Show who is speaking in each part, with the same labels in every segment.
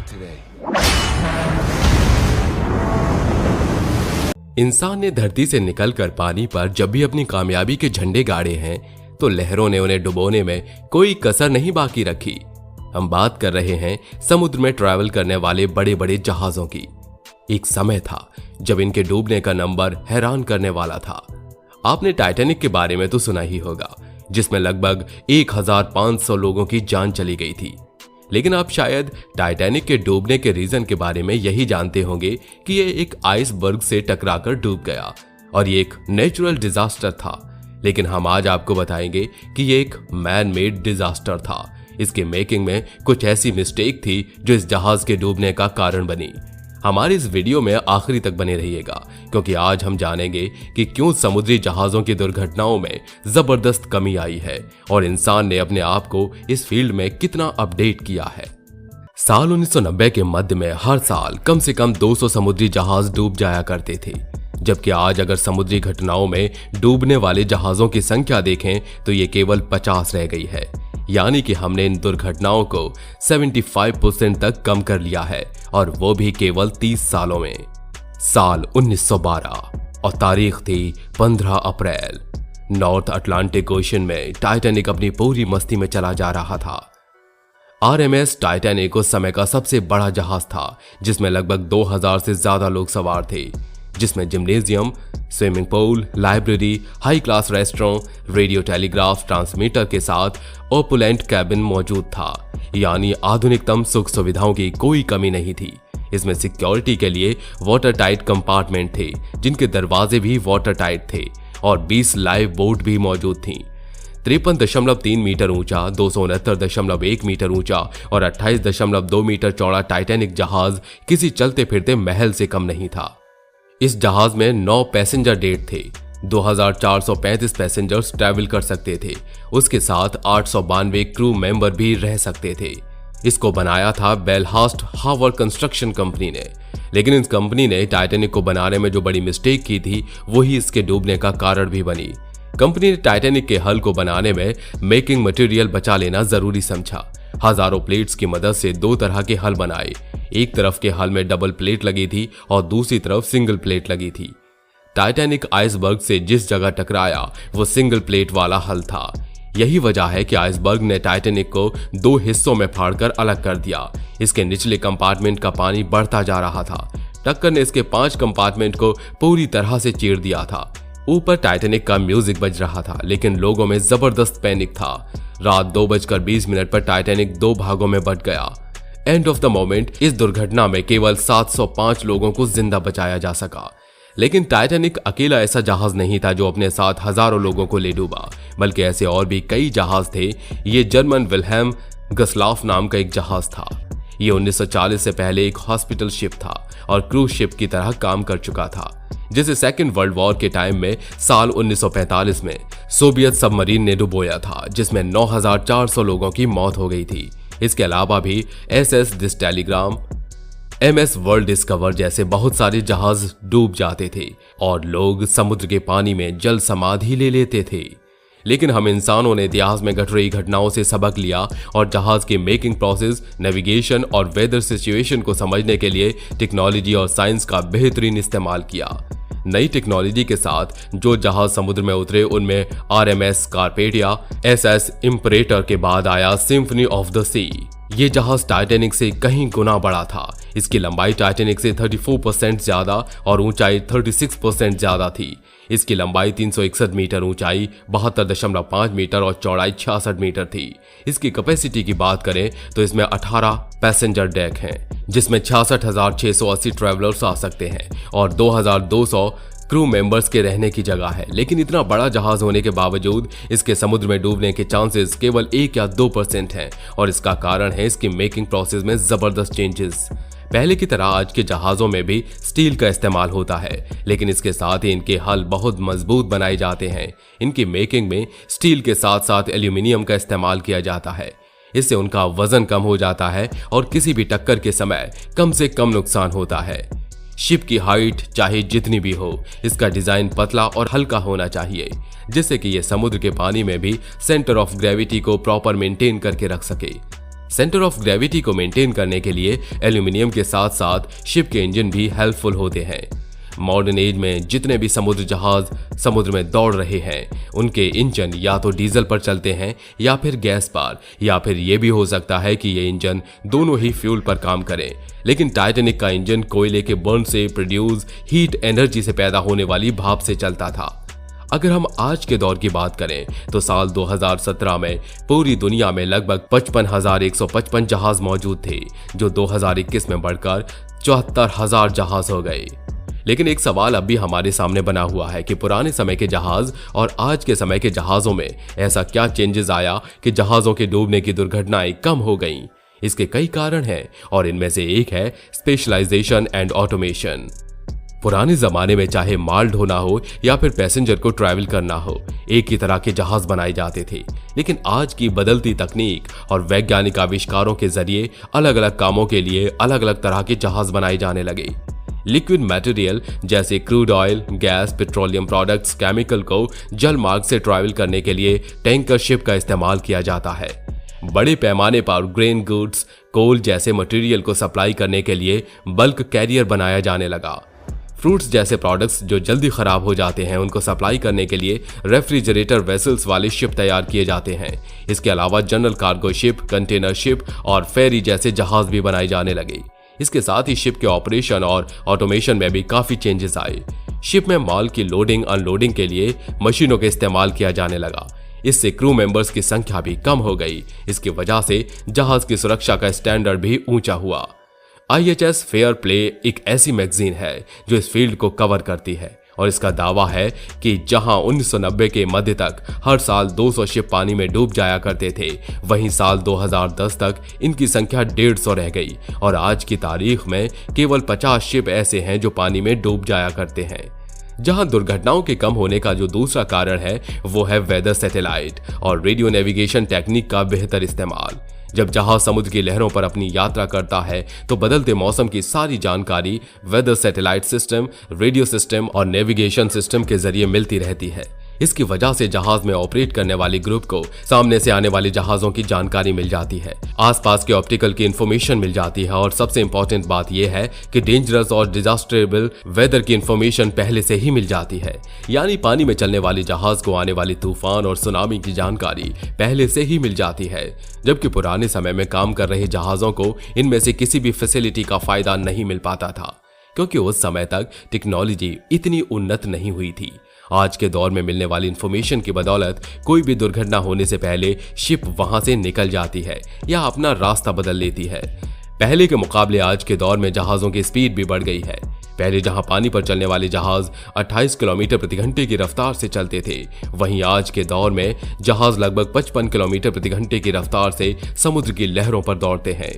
Speaker 1: today.
Speaker 2: इंसान ने धरती से निकलकर पानी पर जब भी अपनी कामयाबी के झंडे गाड़े हैं तो लहरों ने उन्हें डुबोने में कोई कसर नहीं बाकी रखी। हम बात कर रहे हैं समुद्र में ट्रैवल करने वाले बड़े बड़े जहाजों की। एक समय था जब इनके डूबने का नंबर हैरान करने वाला था। आपने टाइटैनिक के बारे में तो सुना ही होगा, जिसमें लगभग 1500 लोगों की जान चली गई थी। लेकिन आप शायद टाइटैनिक के डूबने के रीजन के बारे में यही जानते होंगे कि ये एक आइसबर्ग से टकराकर डूब गया और ये एक नेचुरल डिजास्टर था। लेकिन हम आज आपको बताएंगे कि ये एक मैन मेड डिजास्टर था। इसके मेकिंग में कुछ ऐसी मिस्टेक थी जो इस जहाज के डूबने का कारण बनी। हमारे इस वीडियो में आखिरी तक बने रहिएगा, क्योंकि आज हम जानेंगे कि क्यों समुद्री जहाजों की दुर्घटनाओं में जबरदस्त कमी आई है और इंसान ने अपने आप को इस फील्ड में कितना अपडेट किया है। साल 1990 के मध्य में हर साल कम से कम 200 समुद्री जहाज डूब जाया करते थे, जबकि आज अगर समुद्री घटनाओं में डूबने वाले जहाजों की संख्या देखें तो ये केवल 50 रह गई है। यानी कि हमने इन दुर्घटनाओं को 75% तक कम कर लिया है, और वो भी केवल 30 सालों में। साल 1912 और तारीख थी 15 अप्रैल। नॉर्थ अटलांटिक ओशन में टाइटैनिक अपनी पूरी मस्ती में चला जा रहा था। आरएमएस टाइटैनिक उस समय का सबसे बड़ा जहाज था, जिसमें लगभग 2000 से ज्यादा लोग सवार थे, जिसमें gymnasium, swimming pool, library, high class restaurant, radio telegraph transmitter के साथ ओपुलेंट कैबिन मौजूद था। यानी आधुनिकतम सुख सुविधाओं की कोई कमी नहीं थी। इसमें सिक्योरिटी के लिए वाटर टाइट कंपार्टमेंट थे, जिनके दरवाजे भी वाटर टाइट थे, और 20 लाइव बोट भी मौजूद थी। 53.3 मीटर ऊंचा, 269.1 मीटर ऊंचा और 28.2 मीटर चौड़ा टाइटैनिक जहाज किसी चलते फिरते महल से कम नहीं था। इस जहाज में 9 पैसेंजर डेक थे। 2435 पैसेंजर्स ट्रैवल कर सकते थे। उसके साथ 892 क्रू मेंबर भी रह सकते थे। इसको बनाया था बेलहास्ट हावर कंस्ट्रक्शन कंपनी ने। लेकिन इस कंपनी ने टाइटैनिक को बनाने में जो बड़ी मिस्टेक की थी, वही इसके डूबने का कारण भी बनी। कंपनी ने टाइटैनिक के हल को बनाने में मेकिंग मटेरियल बचा लेना जरूरी समझा। हजारों प्लेट्स की मदद से 2 तरह के हल बनाए। एक तरफ के हल में डबल प्लेट लगी थी और दूसरी तरफ सिंगल प्लेट लगी थी। टाइटैनिक आइसबर्ग से जिस जगह टकराया वो सिंगल प्लेट वाला हल था। यही वजह है कि आइसबर्ग ने टाइटैनिक को 2 हिस्सों में फाड़कर अलग कर दिया। इसके निचले कंपार्टमेंट का पानी बढ़ता जा रहा था। टक्कर ने इसके 5 कंपार्टमेंट को पूरी तरह से चीर दिया था। ऊपर टाइटैनिक का म्यूजिक बज रहा था, लेकिन लोगों में जबरदस्त पैनिक था। रात 2:20 पर टाइटैनिक 2 भागों में बंट गया। एंड ऑफ द मोमेंट इस दुर्घटना में केवल 705 लोगों को जिंदा बचाया जा सका। लेकिन टाइटैनिक अकेला ऐसा जहाज नहीं था जो अपने साथ हजारों लोगों को ले डूबा, बल्कि ऐसे और भी कई जहाज थे। ये जर्मन विल्हेम गस्लाफ नाम का एक जहाज था। ये 1940 से पहले एक हॉस्पिटल शिप था और क्रूज शिप की तरह काम कर चुका था, जिसे सेकेंड वर्ल्ड वॉर के टाइम में साल 1945 में सोवियत सबमरीन ने डुबोया था, जिसमें 9400 लोगों की मौत हो गई थी। इसके अलावा भी SS this Telegram, MS world discover जैसे बहुत सारे जहाज डूब जाते थे और लोग समुद्र के पानी में जल समाधि ले लेते थे। लेकिन हम इंसानों ने इतिहास में घट रही घटनाओं से सबक लिया और जहाज की मेकिंग प्रोसेस, नेविगेशन और वेदर सिचुएशन को समझने के लिए टेक्नोलॉजी और साइंस का बेहतरीन इस्तेमाल किया। नई टेक्नोलॉजी के साथ जो जहाज समुद्र में उतरे उनमें RMS कार्पेटिया, SS इंपरेटर के बाद आया सिम्फनी ऑफ द सी। ये जहाज टाइटैनिक से कहीं गुना बड़ा था। इसकी लंबाई टाइटैनिक से 34% ज्यादा और ऊंचाई 36% ज्यादा थी। इसकी लंबाई 361 मीटर, ऊंचाई 72.5 मीटर और चौड़ाई 66 मीटर थी। इसकी कैपेसिटी की बात करें तो इसमें 18 पैसेंजर डेक हैं, जिसमें 66,680 ट्रैवलर्स आ सकते हैं और 2200 क्रू मेंबर्स के रहने की जगह है। लेकिन इतना बड़ा जहाज होने के बावजूद इसके समुद्र में डूबने के चांसेस केवल 1 या 2% हैं, और इसका कारण है इसकी मेकिंग प्रोसेस में जबरदस्त चेंजेस। पहले की तरह आज के जहाजों में भी स्टील का इस्तेमाल होता है, लेकिन इसके साथ ही इनके हल बहुत मजबूत बनाए जाते हैं। इनकी मेकिंग में स्टील के साथ साथ एल्यूमिनियम का इस्तेमाल किया जाता है। इससे उनका वजन कम हो जाता है और किसी भी टक्कर के समय कम से कम नुकसान होता है। शिप की हाइट चाहे जितनी भी हो, इसका डिजाइन पतला और हल्का होना चाहिए, जिससे कि यह समुद्र के पानी में भी सेंटर ऑफ ग्रेविटी को प्रॉपर मेंटेन करके रख सके। सेंटर ऑफ ग्रेविटी को मेंटेन करने के लिए एल्यूमिनियम के साथ साथ शिप के इंजन भी हेल्पफुल होते हैं। मॉडर्न एज में जितने भी समुद्र जहाज समुद्र में दौड़ रहे हैं उनके इंजन या तो डीजल पर चलते हैं या फिर गैस पर, या फिर ये भी हो सकता है कि ये इंजन दोनों ही फ्यूल पर काम करें। लेकिन टाइटैनिक का इंजन कोयले के बर्न से प्रोड्यूस हीट एनर्जी से पैदा होने वाली भाप से चलता था। अगर हम आज के दौर की बात करें तो साल 2017 में पूरी दुनिया में लगभग 55,155 जहाज मौजूद थे, जो 2021 में बढ़कर 74,000 जहाज हो गए। लेकिन एक सवाल अब भी हमारे सामने बना हुआ है कि पुराने समय के जहाज और आज के समय के जहाजों में ऐसा क्या चेंजेस आया कि जहाजों के डूबने की दुर्घटनाएं कम हो गईं। इसके कई कारण हैं और इनमें से एक है स्पेशलाइजेशन एंड ऑटोमेशन। पुराने जमाने में चाहे माल ढोना हो या फिर पैसेंजर को ट्रैवल करना हो, एक ही तरह के जहाज बनाए जाते थे। लेकिन आज की बदलती तकनीक और वैज्ञानिक आविष्कारों के जरिए अलग अलग कामों के लिए अलग अलग तरह के जहाज बनाए जाने लगे। लिक्विड मटेरियल जैसे crude oil, gas, petroleum products, chemical को जल मार्ग से ट्रैवल करने के लिए टैंकर शिप का इस्तेमाल किया जाता है। बड़े पैमाने पर ग्रेन गुड्स, कोल जैसे मटेरियल को सप्लाई करने के लिए बल्क कैरियर बनाया जाने लगा। फ्रूट्स जैसे प्रोडक्ट्स जो जल्दी खराब हो जाते हैं उनको सप्लाई करने के लिए रेफ्रिजरेटर वेसल्स वाले शिप तैयार किए जाते हैं। इसके अलावा general cargo ship, container ship और फेरी जैसे जहाज भी बनाए जाने लगे। इसके साथ ही शिप के ऑपरेशन और ऑटोमेशन में भी काफी चेंजेस आए। शिप में माल की लोडिंग अनलोडिंग के लिए मशीनों का इस्तेमाल किया जाने लगा। इससे क्रू मेंबर्स की संख्या भी कम हो गई। इसकी वजह से जहाज की सुरक्षा का स्टैंडर्ड भी ऊंचा हुआ। IHS फेयर प्ले एक ऐसी मैगजीन है जो इस फील्ड को कवर करती है और इसका दावा है कि जहां 1990 के मध्य तक हर साल 200 शिप पानी में डूब जाया करते थे, वहीं साल 2010 तक इनकी संख्या 150 रह गई और आज की तारीख में केवल 50 शिप ऐसे हैं जो पानी में डूब जाया करते हैं। जहां दुर्घटनाओं के कम होने का जो दूसरा कारण है वो है वेदर सैटेलाइट और रेडियो नेविगेशन टेक्निक का बेहतर इस्तेमाल। जब जहाज समुद्र की लहरों पर अपनी यात्रा करता है तो बदलते मौसम की सारी जानकारी weather satellite system, radio system और नेविगेशन सिस्टम के जरिए मिलती रहती है। इसकी वजह से जहाज में ऑपरेट करने वाले ग्रुप को सामने से आने वाले जहाजों की जानकारी मिल जाती है, आसपास के ऑप्टिकल की इंफॉर्मेशन मिल जाती है और सबसे इंपॉर्टेंट बात यह है कि डेंजरस और डिजास्टरेबल वेदर की इंफॉर्मेशन पहले से ही मिल जाती है। यानी पानी में चलने वाले जहाज को आने वाले तूफान और सुनामी की जानकारी पहले से ही मिल जाती है, जबकि पुराने समय में काम कर रहे जहाजों को इनमें से किसी भी फैसिलिटी का फायदा नहीं मिल पाता था, क्योंकि उस समय तक टेक्नोलॉजी इतनी उन्नत नहीं हुई थी। आज के दौर में मिलने वाली इंफॉर्मेशन की बदौलत कोई भी दुर्घटना होने से पहले शिप वहां से निकल जाती है या अपना रास्ता बदल लेती है। पहले के मुकाबले आज के दौर में जहाजों की स्पीड भी बढ़ गई है। पहले जहां पानी पर चलने वाले जहाज 28 किलोमीटर प्रति घंटे की रफ्तार से चलते थे, वहीं आज के दौर में जहाज लगभग 55 किलोमीटर प्रति घंटे की रफ्तार से समुद्र की लहरों पर दौड़ते हैं।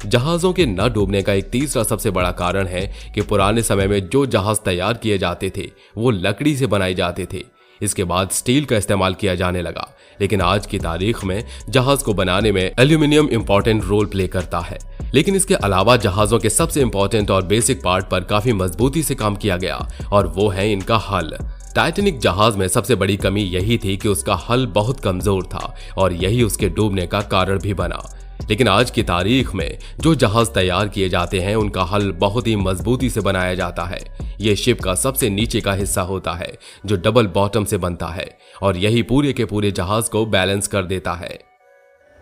Speaker 2: जहाजों के न डूबने का एक तीसरा सबसे बड़ा कारण है कि पुराने समय में जो जहाज तैयार किए जाते थे वो लकड़ी से बनाए जाते थे। इसके बाद स्टील का इस्तेमाल किया जाने लगा, लेकिन आज की तारीख में जहाज को बनाने में एल्यूमिनियम इंपॉर्टेंट रोल प्ले करता है। लेकिन इसके अलावा जहाजों के सबसे इंपॉर्टेंट और बेसिक पार्ट पर काफी मजबूती से काम किया गया और वो है इनका हल। टाइटैनिक जहाज में सबसे बड़ी कमी यही थी कि उसका हल बहुत कमजोर था और यही उसके डूबने का कारण भी बना। लेकिन आज की तारीख में जो जहाज तैयार किए जाते हैं उनका हल बहुत ही मजबूती से बनाया जाता है। यह शिप का सबसे नीचे का हिस्सा होता है जो डबल बॉटम से बनता है और यही पूरे के पूरे जहाज को बैलेंस कर देता है।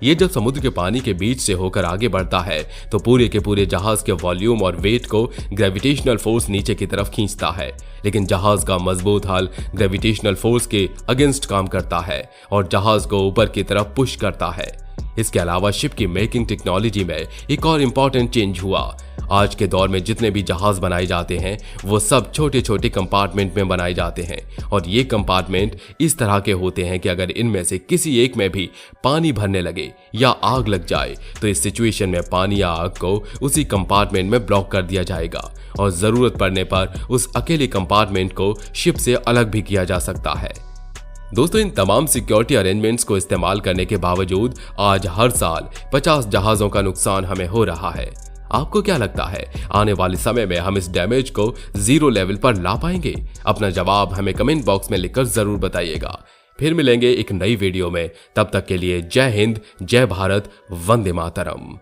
Speaker 2: ये जब समुद्र के पानी के बीच से होकर आगे बढ़ता है तो पूरे के पूरे जहाज के वॉल्यूम और वेट को ग्रेविटेशनल फोर्स नीचे की तरफ खींचता है, लेकिन जहाज का मजबूत हल ग्रेविटेशनल फोर्स के अगेंस्ट काम करता है और जहाज को ऊपर की तरफ पुश करता है। इसके अलावा शिप की मेकिंग टेक्नोलॉजी में एक और इम्पॉर्टेंट चेंज हुआ। आज के दौर में जितने भी जहाज बनाए जाते हैं वो सब छोटे छोटे कंपार्टमेंट में बनाए जाते हैं और ये कंपार्टमेंट इस तरह के होते हैं कि अगर इनमें से किसी एक में भी पानी भरने लगे या आग लग जाए तो इस सिचुएशन में पानी या आग को उसी कंपार्टमेंट में ब्लॉक कर दिया जाएगा और जरूरत पड़ने पर उस अकेले कंपार्टमेंट को शिप से अलग भी किया जा सकता है। दोस्तों, इन तमाम सिक्योरिटी अरेंजमेंट्स को इस्तेमाल करने के बावजूद आज हर साल 50 जहाजों का नुकसान हमें हो रहा है। आपको क्या लगता है आने वाले समय में हम इस डैमेज को जीरो लेवल पर ला पाएंगे? अपना जवाब हमें कमेंट बॉक्स में लिखकर जरूर बताइएगा। फिर मिलेंगे एक नई वीडियो में। तब तक के लिए जय हिंद, जय भारत, वंदे मातरम।